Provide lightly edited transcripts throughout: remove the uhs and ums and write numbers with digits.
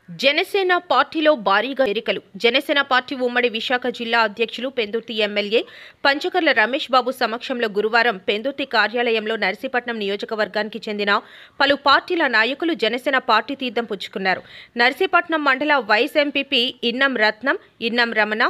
జనసేన పార్టీలో భారీగా చేరికలు. జనసేన పార్టీ ఉమ్మడి విశాఖ జిల్లా అధ్యక్షులు పెందుర్తి ఎమ్మెల్యే పంచకర్ల రమేష్ బాబు సమక్షంలో గురువారం పెందుర్తి కార్యాలయంలో నర్సీపట్నం నియోజకవర్గానికి చెందిన పలు పార్టీల నాయకులు జనసేన పార్టీ తీర్థం పుచ్చుకున్నారు. నర్సీపట్నం మండల వైస్ ఎంపీపీ ఇన్నం రత్నం, ఇన్నం రమణ,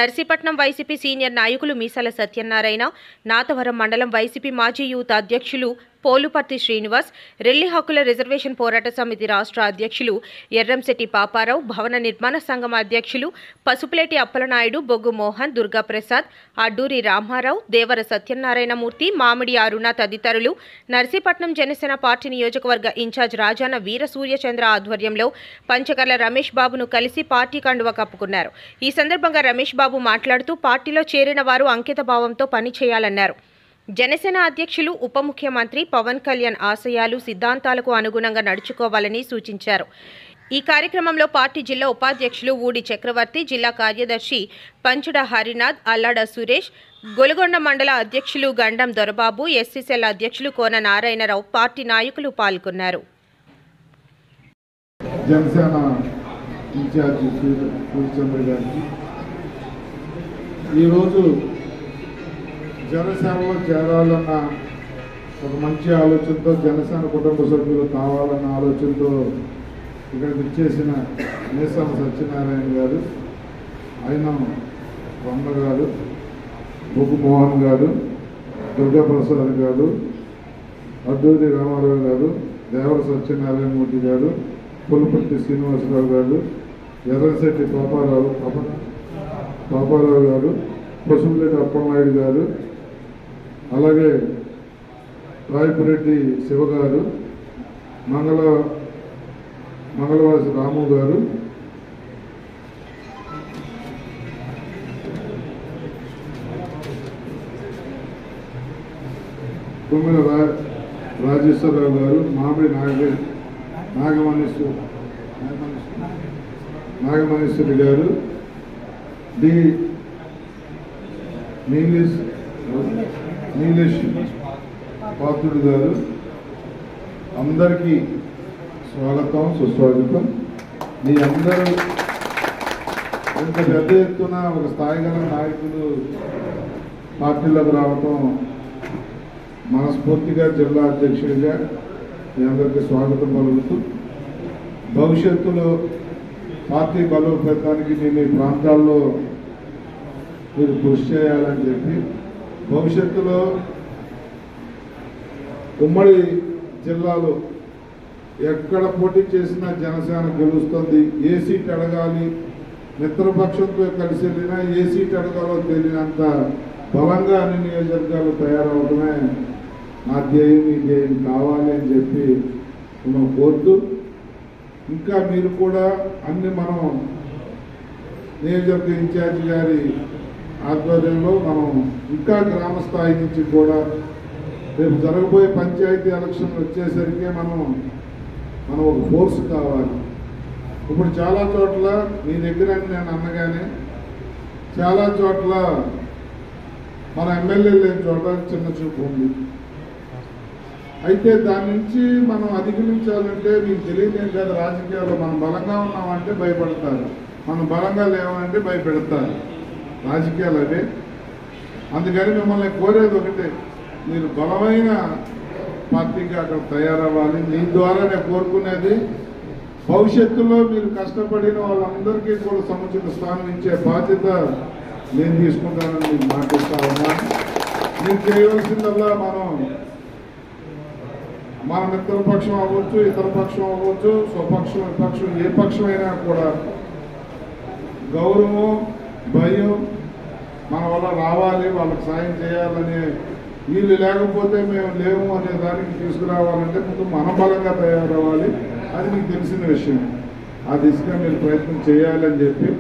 నర్సీపట్నం వైసీపీ సీనియర్ నాయకులు మీసాల సత్యనారాయణ, నాతవరం మండలం వైసీపీ మాజీ యూత్ అధ్యక్షులు పోలుపర్తి శ్రీనివాస్, రెల్లి హక్కుల రిజర్వేషన్ పోరాట సమితి రాష్ట్ర అధ్యక్షులు ఎర్రంశెట్టి పాపారావు, భవన నిర్మాణ సంఘం అధ్యక్షులు పసుపులేటి అప్పలనాయుడు, బొగ్గు మోహన్, దుర్గాప్రసాద్, అడ్డూరి రామారావు, దేవర సత్యనారాయణమూర్తి, మామిడి అరుణ తదితరులు నర్సీపట్నం జనసేన పార్టీ నియోజకవర్గ ఇన్ఛార్జ్ రాజాన వీర సూర్యచంద్ర ఆధ్వర్యంలో పంచకర్ల రమేష్ బాబును కలిసి పార్టీ కండువా కప్పుకున్నారు. ఈ సందర్భంగా రమేష్ బాబు మాట్లాడుతూ పార్టీలో చేరిన వారు అంకిత భావంతో పనిచేయాలన్నారు. జనసేన అధ్యక్షులు ఉప ముఖ్యమంత్రి పవన్ కళ్యాణ్ ఆశయాలు, సిద్ధాంతాలకు అనుగుణంగా నడుచుకోవాలని సూచించారు. ఈ కార్యక్రమంలో పార్టీ జిల్లా ఉపాధ్యక్షులు ఊడి చక్రవర్తి, జిల్లా కార్యదర్శి పంచుడ హరినాథ్, అల్లాడ సురేష్, గొలుగొండ మండల అధ్యక్షులు గండం దొరబాబు, ఎస్సీసెల్ అధ్యక్షులు కోన నారాయణరావు, పార్టీ నాయకులు పాల్గొన్నారు. జనసేన ఇన్ఛార్జి సూర్యచంద్ర గారికి ఈరోజు జనసేనలో చేరాలన్న ఒక మంచి ఆలోచనతో, జనసేన కుటుంబ సభ్యులు కావాలన్న ఆలోచనతో ఇక్కడికి వచ్చేసిన మీసాల సత్యనారాయణ గారు, ఆయన రమణ గారు, బొగ్గు మోహన్ గారు, దుర్గాప్రసాద్ గారు, అడ్డూరి రామారావు గారు, దేవర సత్యనారాయణమూర్తి గారు, పులుపర్తి శ్రీనివాసరావు గారు, ఎర్రశెట్టి పాపారావు గారు, పసుపులేటి అప్పలనాయుడు గారు, అలాగే రాయపురెడ్డి శివ గారు, మంగళవాసి రాము గారు, తుమ్మిన రాజేశ్వరరావు గారు, మామిడి నాగమణేశ్వరి గారు, డి నీలేష్ పాత్రుడు గారు, అందరికీ స్వాగతం, సుస్వాగతం. మీ అందరూ ఇంత పెద్ద ఎత్తున ఒక స్థాయి గల నాయకులు పార్టీలోకి రావటం మనస్ఫూర్తిగా జిల్లా అధ్యక్షుడిగా మీ అందరికీ స్వాగతం పలుకుతూ, భవిష్యత్తులో పార్టీ బలోపేతానికి నేను ఈ ప్రాంతాల్లో మీరు కృషి చేయాలని చెప్పి, భవిష్యత్తులో ఉమ్మడి జిల్లాలో ఎక్కడ పోటీ చేసినా జనసేన గెలుస్తుంది. ఏ సీట్ అడగాలి, మిత్రపక్షంతో కలిసి వెళ్ళినా ఏ సీట్ అడగాలో తెలియనంత బలంగా అన్ని నియోజకవర్గాలు తయారవడమే నా ధ్యేయం, ఈ ధ్యేయం కావాలి అని చెప్పి మనం కోరుతూ, ఇంకా మీరు కూడా మనం నియోజకవర్గ ఇన్ఛార్జి గారి ఆధ్వర్యంలో మనం ఇంకా గ్రామ స్థాయి నుంచి కూడా రేపు జరగబోయే పంచాయతీ ఎలక్షన్లు వచ్చేసరికి మనం ఒక ఫోర్స్ కావాలి. ఇప్పుడు చాలా చోట్ల మీ దగ్గర నేను అన్నగానే చాలా చోట్ల మన ఎమ్మెల్యే లేని చోట చిన్న చూపు ఉంది. అయితే దాని నుంచి మనం అధిగమించాలంటే మీకు తెలియదేం కాదు, రాజకీయాల్లో మనం బలంగా ఉన్నామంటే భయపడతారు, మనం బలంగా లేవంటే భయపెడతారు, రాజకీయాలు అవే. అందుకని మిమ్మల్ని కోరేది ఒకటే, మీరు బలమైన పార్టీగా అక్కడ తయారవ్వాలి. మీ ద్వారా నేను కోరుకునేది, భవిష్యత్తులో మీరు కష్టపడిన వాళ్ళందరికీ కూడా సముచిత స్థానం ఇచ్చే బాధ్యత నేను తీసుకుంటానని మీకు మాటిస్తా ఉన్నాను. మీరు చేయవలసిందల్లా మన మిత్రపక్షం అవ్వచ్చు, ఇతర పక్షం అవ్వచ్చు, స్వపక్షం, విపక్షం, ఏ పక్షమైనా కూడా గౌరవం, భయం, మన వల్ల రావాలి, వాళ్ళకి సాయం చేయాలనే వీళ్ళు లేకపోతే మేము లేము అనే దానికి తీసుకురావాలంటే ముందు మన బలంగా తయారవ్వాలి. అది మీకు తెలిసిన విషయం. ఆ దిశగా మీరు ప్రయత్నం చేయాలని చెప్పి,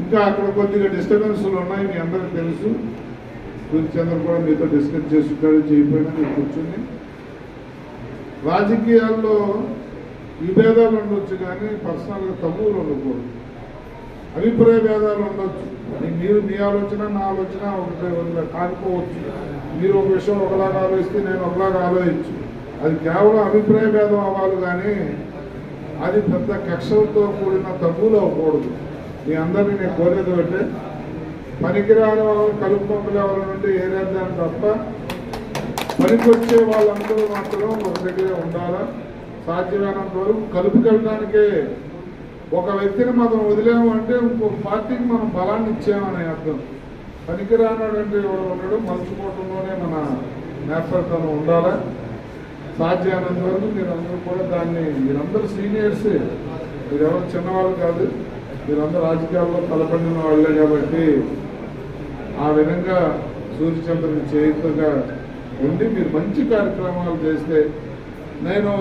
ఇంకా అక్కడ కొద్దిగా డిస్టర్బెన్స్లు ఉన్నాయి, మీ అందరికీ తెలుసు. సూర్యచంద్ర కూడా మీతో డిస్కస్ చేసుకుంటాడు, చేయకపోయినా మీరు కూర్చుని. రాజకీయాల్లో విభేదాలు ఉండొచ్చు, కానీ పర్సనల్గా తగువులు ఉండకూడదు. అభిప్రాయ భేదాలు ఉండొచ్చు, మీ ఆలోచన నా ఆలోచన ఒకటే కాకపోవచ్చు. మీరు ఒక విషయం ఒకలాగా ఆలోచిస్తే నేను ఒకలాగా ఆలోచించు, అది కేవలం అభిప్రాయ భేదం అవ్వాలి. కానీ అది పెద్ద కక్షలతో కూడిన తగ్గులు అవ్వకూడదు. మీ అందరినీ నేను కోరేది అంటే పనికిరాని వాళ్ళు కలుపుకొండలు ఎవరి నుండి ఏరేద్దాన్ని తప్ప పనికొచ్చే వాళ్ళందరూ మాత్రం ఒక దగ్గరే ఉండాలా. సాధ్యమైనంత వరకు కలుపుకెళ్ళడానికే ఒక వ్యక్తిని మనం వదిలేము అంటే ఇంకొక పార్టీకి మనం బలాన్ని ఇచ్చామని అర్థం. పనికిరానంటే ఎవరు ఉండడం మలుచుకోవడంలోనే మన నేర్పడతనం ఉండాలా. సాధ్యమైనంత వరకు మీరందరూ కూడా దాన్ని మీరందరూ సీనియర్సే, మీరెవరు చిన్నవాళ్ళు కాదు, మీరందరూ రాజకీయాల్లో తలపడిన వాళ్ళే కాబట్టి ఆ విధంగా సూర్యచంద్రుని చేతుగా ఉండి మీరు మంచి కార్యక్రమాలు చేస్తే నేను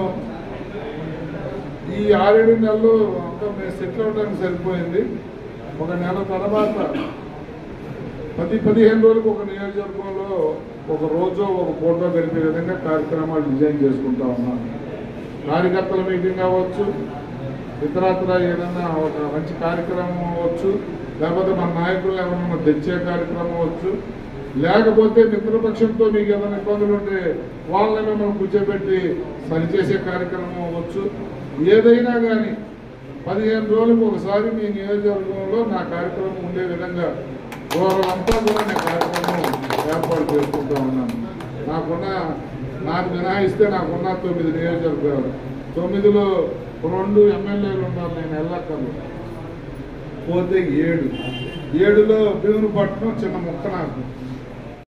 ఈ 6-7 నెలలు అంతా మేము సెటిల్ అవడానికి సరిపోయింది. ఒక నెల తర్వాత 10-15 రోజులకు ఒక నియోజకవర్గంలో ఒక రోజు ఒక ఫోటో గడిపే విధంగా కార్యక్రమాలు డిజైన్ చేసుకుంటా ఉన్నాను. కార్యకర్తల మీటింగ్ అవ్వచ్చు, ఇతరత్ర ఏదైనా ఒక మంచి కార్యక్రమం అవ్వచ్చు, లేకపోతే మన నాయకులు ఎవరైనా తెచ్చే కార్యక్రమం అవ్వచ్చు, లేకపోతే మిత్రపక్షంతో మీకు ఏదైనా ఇబ్బందులు ఉంటే వాళ్ళని మిమ్మల్ని కూర్చోబెట్టి సరిచేసే కార్యక్రమం అవ్వచ్చు. ఏదైనా కానీ 15 రోజులకు ఒకసారి మీ నియోజకవర్గంలో నా కార్యక్రమం ఉండే విధంగా రోజంతా కూడా నేను కార్యక్రమం ఏర్పాటు చేసుకుంటా ఉన్నాను. నాకు మినహాయిస్తే నాకున్న 9 నియోజకవర్గాలు, 9లో 2 ఎమ్మెల్యేలు ఉన్నారు, నేను వెళ్ళక్కర్లేదు. పోతే 7లో భీమునిపట్నం చిన్న ముక్క నాకు